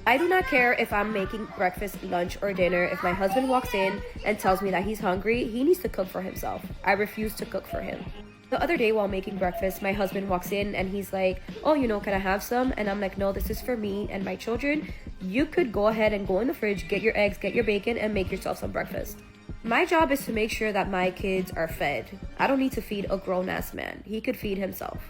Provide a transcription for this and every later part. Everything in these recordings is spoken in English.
I do not care if I'm making breakfast, lunch, or dinner. If my husband walks in and tells me that he's hungry, he needs to cook for himself. I refuse to cook for him. The other day while making breakfast, my husband walks in and he's like, oh, can I have some? And I'm like, no, this is for me and my children. You could go ahead and go in the fridge, get your eggs, get your bacon, and make yourself some breakfast. My job is to make sure that my kids are fed. I don't need to feed a grown-ass man. He could feed himself.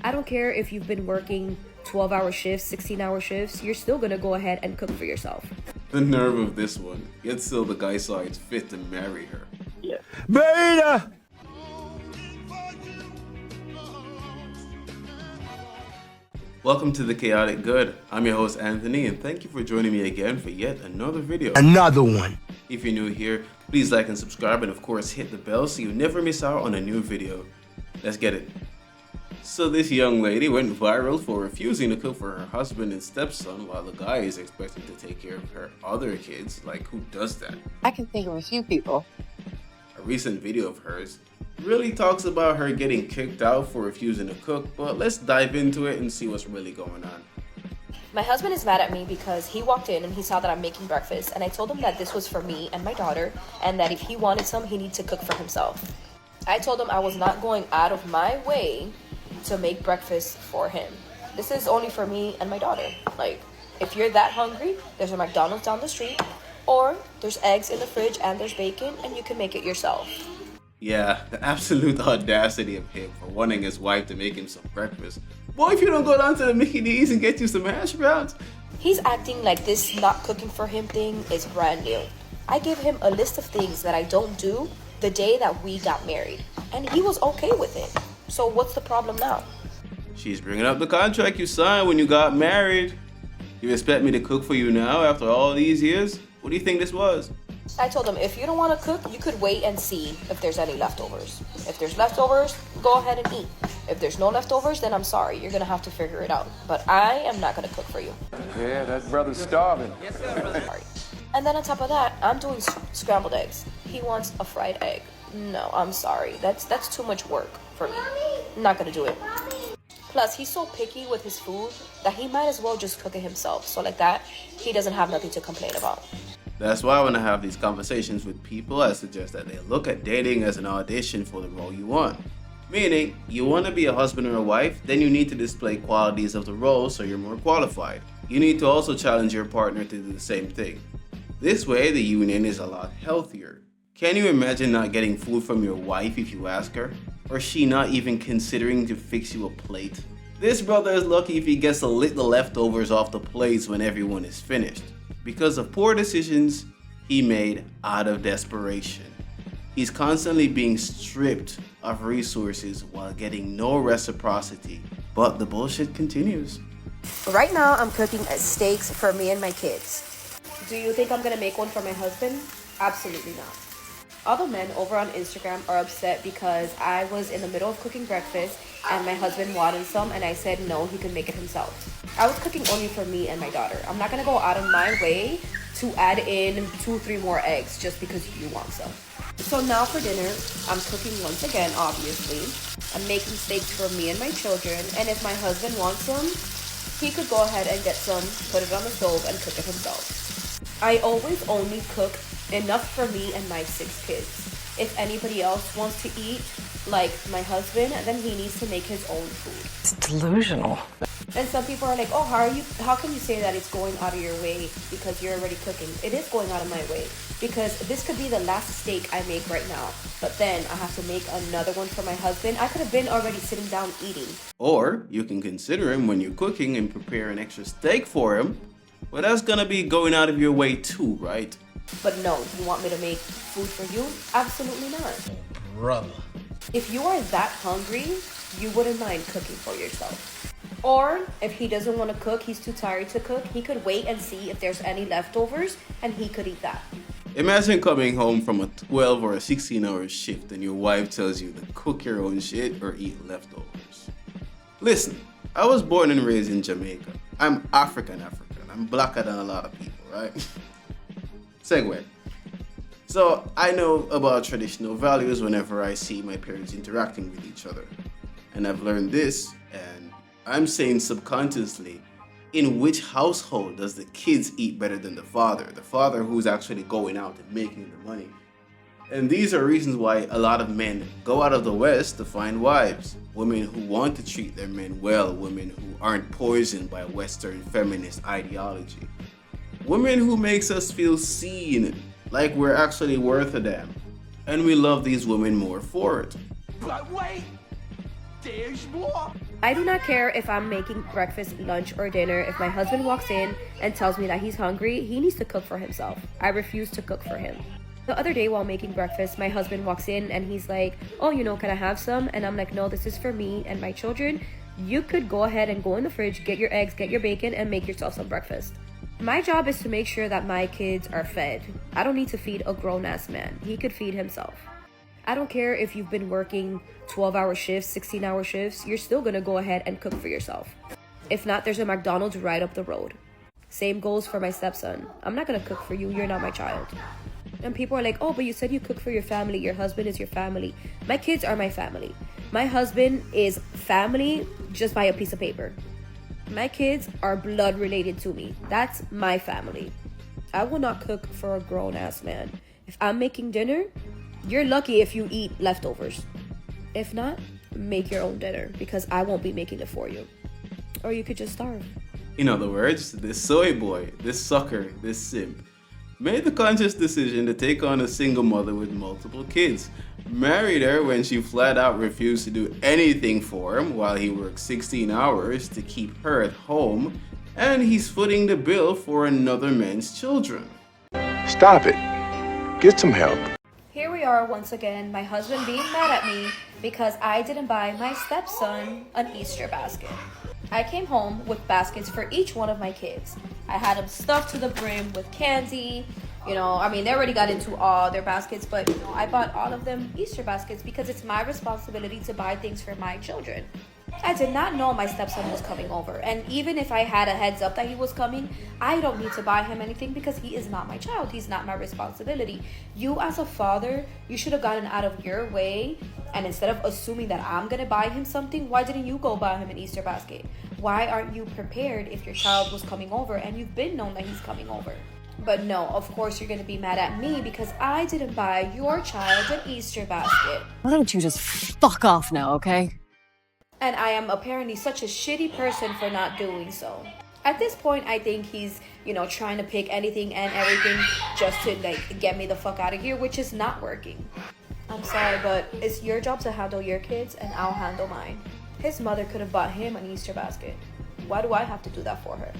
I don't care if you've been working 12-hour shifts, 16-hour shifts, you're still gonna go ahead and cook for yourself. The nerve of this one. Yet still the guy saw it's fit to marry her. Yeah. Beta! Welcome to The Chaotic Good. I'm your host Anthony, and thank you for joining me again for yet another video. Another one. If you're new here, please like and subscribe, and of course hit the bell so you never miss out on a new video. Let's get it. So this young lady went viral for refusing to cook for her husband and stepson while the guy is expected to take care of her other kids. Like, who does that? I can think of a few people. A recent video of hers really talks about her getting kicked out for refusing to cook, but let's dive into it and see what's really going on. My husband is mad at me because he walked in and he saw that I'm making breakfast, and I told him that this was for me and my daughter, and that if he wanted some, he needed to cook for himself. I told him I was not going out of my way to make breakfast for him. This is only for me and my daughter. Like, if you're that hungry, there's a McDonald's down the street, or there's eggs in the fridge and there's bacon, and you can make it yourself. Yeah, the absolute audacity of him for wanting his wife to make him some breakfast. Boy, if you don't go down to the Mickey D's and get you some hash browns. He's acting like this not cooking for him thing is brand new. I gave him a list of things that I don't do the day that we got married, and he was okay with it. So what's the problem now? She's bringing up the contract you signed when you got married. You expect me to cook for you now after all these years? What do you think this was? I told him, if you don't want to cook, you could wait and see if there's any leftovers. If there's leftovers, go ahead and eat. If there's no leftovers, then I'm sorry, you're gonna have to figure it out. But I am not gonna cook for you. Yeah, that brother's starving. Sorry. And then on top of that, I'm doing scrambled eggs. He wants a fried egg. No, I'm sorry. That's too much work for me. I'm not gonna do it. Plus, he's so picky with his food that he might as well just cook it himself. So like that, he doesn't have nothing to complain about. That's why when I have these conversations with people, I suggest that they look at dating as an audition for the role you want. Meaning, you want to be a husband or a wife, then you need to display qualities of the role so you're more qualified. You need to also challenge your partner to do the same thing. This way, the union is a lot healthier. Can you imagine not getting food from your wife if you ask her? Or she not even considering to fix you a plate? This brother is lucky if he gets to lick the leftovers off the plates when everyone is finished, because of poor decisions he made out of desperation. He's constantly being stripped of resources while getting no reciprocity, but the bullshit continues. Right now, I'm cooking steaks for me and my kids. Do you think I'm gonna make one for my husband? Absolutely not. All the men over on Instagram are upset because I was in the middle of cooking breakfast and my husband wanted some, and I said no, he could make it himself. I was cooking only for me and my daughter. I'm not gonna go out of my way to add in 2-3 more eggs just because you want some. So now for dinner, I'm cooking once again, obviously. I'm making steaks for me and my children, and if my husband wants some, he could go ahead and get some, put it on the stove, and cook it himself. I always only cook enough for me and my 6 kids. If anybody else wants to eat, like my husband, then he needs to make his own food. It's delusional. And some people are like, oh, how can you say that it's going out of your way because you're already cooking? It is going out of my way because this could be the last steak I make right now, but then I have to make another one for my husband. I could have been already sitting down eating. Or you can consider him when you're cooking and prepare an extra steak for him, but that's gonna be going out of your way too, right? But no, you want me to make food for you? Absolutely not. Brother. If you are that hungry, you wouldn't mind cooking for yourself. Or if he doesn't want to cook, he's too tired to cook, he could wait and see if there's any leftovers and he could eat that. Imagine coming home from a 12 or a 16-hour shift and your wife tells you to cook your own shit or eat leftovers. Listen, I was born and raised in Jamaica. I'm African. I'm blacker than a lot of people, right? Segue. So I know about traditional values whenever I see my parents interacting with each other. And I've learned this, and I'm saying subconsciously, In which household does the kids eat better than the father? The father who's actually going out and making the money. And these are reasons why a lot of men go out of the West to find wives. Women who want to treat their men well, women who aren't poisoned by Western feminist ideology. Women who makes us feel seen, like we're actually worth a damn. And we love these women more for it. But wait, there's more. I do not care if I'm making breakfast, lunch, or dinner. If my husband walks in and tells me that he's hungry, he needs to cook for himself. I refuse to cook for him. The other day while making breakfast, my husband walks in and he's like, oh, can I have some? And I'm like, no, this is for me and my children. You could go ahead and go in the fridge, get your eggs, get your bacon, and make yourself some breakfast. My job is to make sure that my kids are fed. I don't need to feed a grown-ass man. He could feed himself. I don't care if you've been working 12-hour shifts, 16-hour shifts, you're still gonna go ahead and cook for yourself. If not, there's a McDonald's right up the road. Same goes for my stepson. I'm not gonna cook for you, you're not my child. And people are like, oh, but you said you cook for your family, your husband is your family. My kids are my family. My husband is family just by a piece of paper. My kids are blood related to me. That's my family. I will not cook for a grown-ass man. If I'm making dinner, you're lucky if you eat leftovers. If not, make your own dinner because I won't be making it for you. Or you could just starve. In other words, this soy boy, this sucker, this simp, made the conscious decision to take on a single mother with multiple kids, married her when she flat out refused to do anything for him while he worked 16 hours to keep her at home, and he's footing the bill for another man's children. Stop it. Get some help. Here we are once again, my husband being mad at me because I didn't buy my stepson an Easter basket. I came home with baskets for each one of my kids. I had them stuffed to the brim with candy. They already got into all their baskets, but I bought all of them Easter baskets because it's my responsibility to buy things for my children. I did not know my stepson was coming over, and even if I had a heads up that he was coming, I don't need to buy him anything because he is not my child. He's not my responsibility. You as a father, you should have gotten out of your way, and instead of assuming that I'm gonna buy him something, why didn't you go buy him an Easter basket? Why aren't you prepared if your child was coming over and you've been known that he's coming over? But no, of course you're gonna be mad at me because I didn't buy your child an Easter basket. Why don't you just fuck off now, okay? And I am apparently such a shitty person for not doing so. At this point, I think he's, trying to pick anything and everything just to, get me the fuck out of here, which is not working. I'm sorry, but it's your job to handle your kids, and I'll handle mine. His mother could have bought him an Easter basket. Why do I have to do that for her?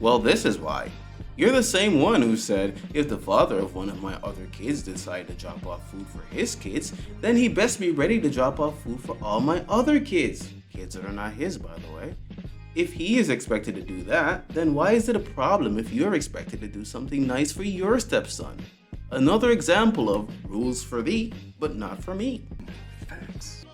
Well, this is why. You're the same one who said, if the father of one of my other kids decided to drop off food for his kids, then he best be ready to drop off food for all my other kids. Kids that are not his, by the way. If he is expected to do that, then why is it a problem if you're expected to do something nice for your stepson? Another example of rules for thee, but not for me. Thanks.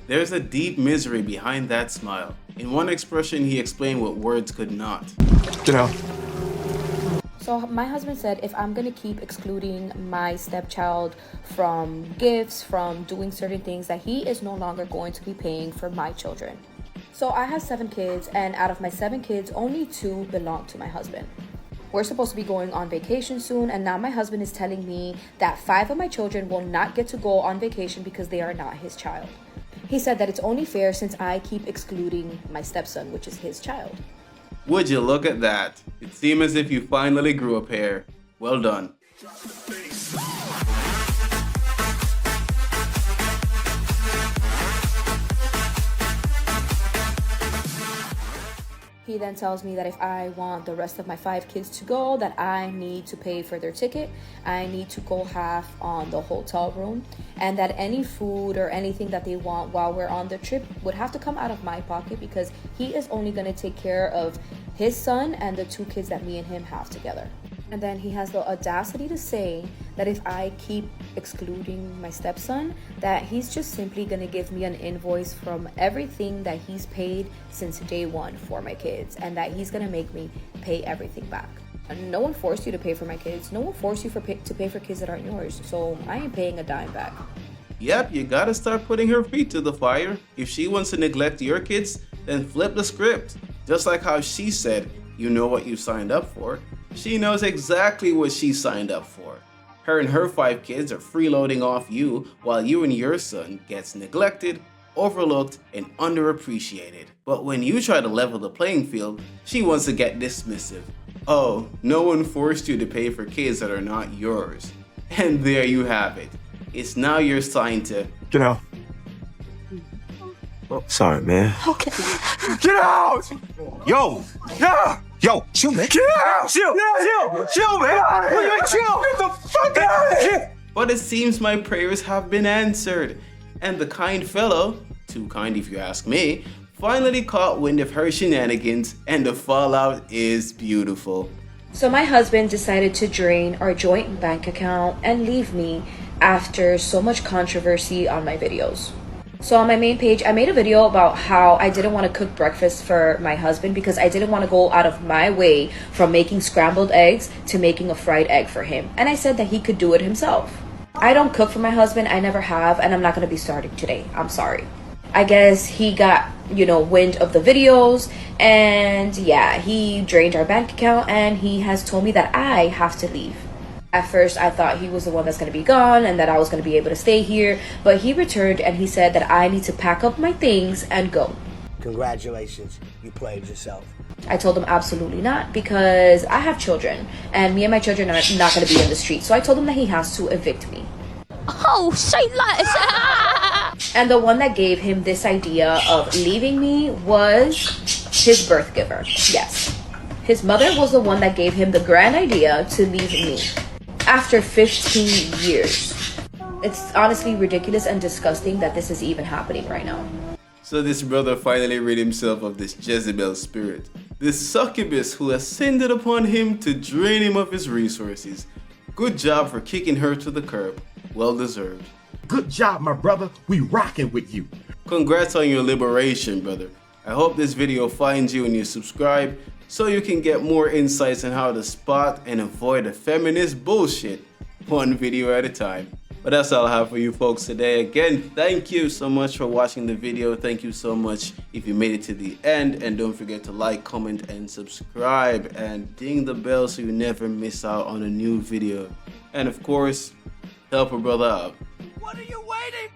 There's a deep misery behind that smile. In one expression, he explained what words could not. Get out. So my husband said if I'm gonna keep excluding my stepchild from gifts, from doing certain things, that he is no longer going to be paying for my children. So I have 7 kids, and out of my 7 kids, only 2 belong to my husband. We're supposed to be going on vacation soon, and now my husband is telling me that 5 of my children will not get to go on vacation because they are not his child. He said that it's only fair since I keep excluding my stepson, which is his child. Would you look at that? It seemed as if you finally grew a pair. Well done. He then tells me that if I want the rest of my 5 kids to go, that I need to pay for their ticket. I need to go half on the hotel room, and that any food or anything that they want while we're on the trip would have to come out of my pocket because he is only going to take care of his son and the 2 kids that me and him have together. And then he has the audacity to say that if I keep excluding my stepson, that he's just simply gonna give me an invoice from everything that he's paid since day one for my kids, and that he's gonna make me pay everything back. No one forced you to pay for my kids. No one forced you to pay for kids that aren't yours. So I ain't paying a dime back. Yep, you gotta start putting her feet to the fire. If she wants to neglect your kids, then flip the script. Just like how she said, you know what you signed up for. She knows exactly what she signed up for. Her and her 5 kids are freeloading off you while you and your son gets neglected, overlooked, and underappreciated. But when you try to level the playing field, she wants to get dismissive. Oh, no one forced you to pay for kids that are not yours. And there you have it. It's now your sign to Get out. Oh, sorry, man. Okay. Get out! Yo! Yeah! Yo, chill, man. Get out! Chill! Yeah, chill, man! Chill! Get the fuck out of here! But it seems my prayers have been answered, and the kind fellow, too kind if you ask me, finally caught wind of her shenanigans, and the fallout is beautiful. So my husband decided to drain our joint bank account and leave me after so much controversy on my videos. So on my main page, I made a video about how I didn't want to cook breakfast for my husband because I didn't want to go out of my way from making scrambled eggs to making a fried egg for him. And I said that he could do it himself. I don't cook for my husband, I never have, and I'm not going to be starting today. I'm sorry. I guess he got, wind of the videos, and yeah, he drained our bank account, and he has told me that I have to leave. At first, I thought he was the one that's going to be gone and that I was going to be able to stay here, but he returned and he said that I need to pack up my things and go. Congratulations, you played yourself. I told him absolutely not because I have children and me and my children are not going to be in the street. So I told him that he has to evict me. Oh, say less. And the one that gave him this idea of leaving me was his birth giver. Yes. His mother was the one that gave him the grand idea to leave me after 15 years. It's honestly ridiculous and disgusting that this is even happening right now. So this brother finally rid himself of this Jezebel spirit, this succubus who ascended upon him to drain him of his resources. Good job for kicking her to the curb. Well deserved. Good job, my brother. We rocking with you. Congrats on your liberation, brother. I hope this video finds you and you subscribe so you can get more insights on how to spot and avoid the feminist bullshit one video at a time. But that's all I have for you folks today. Again, thank you so much for watching the video. Thank you so much if you made it to the end. And don't forget to like, comment, and subscribe. And ding the bell so you never miss out on a new video. And of course, help a brother out. What are you waiting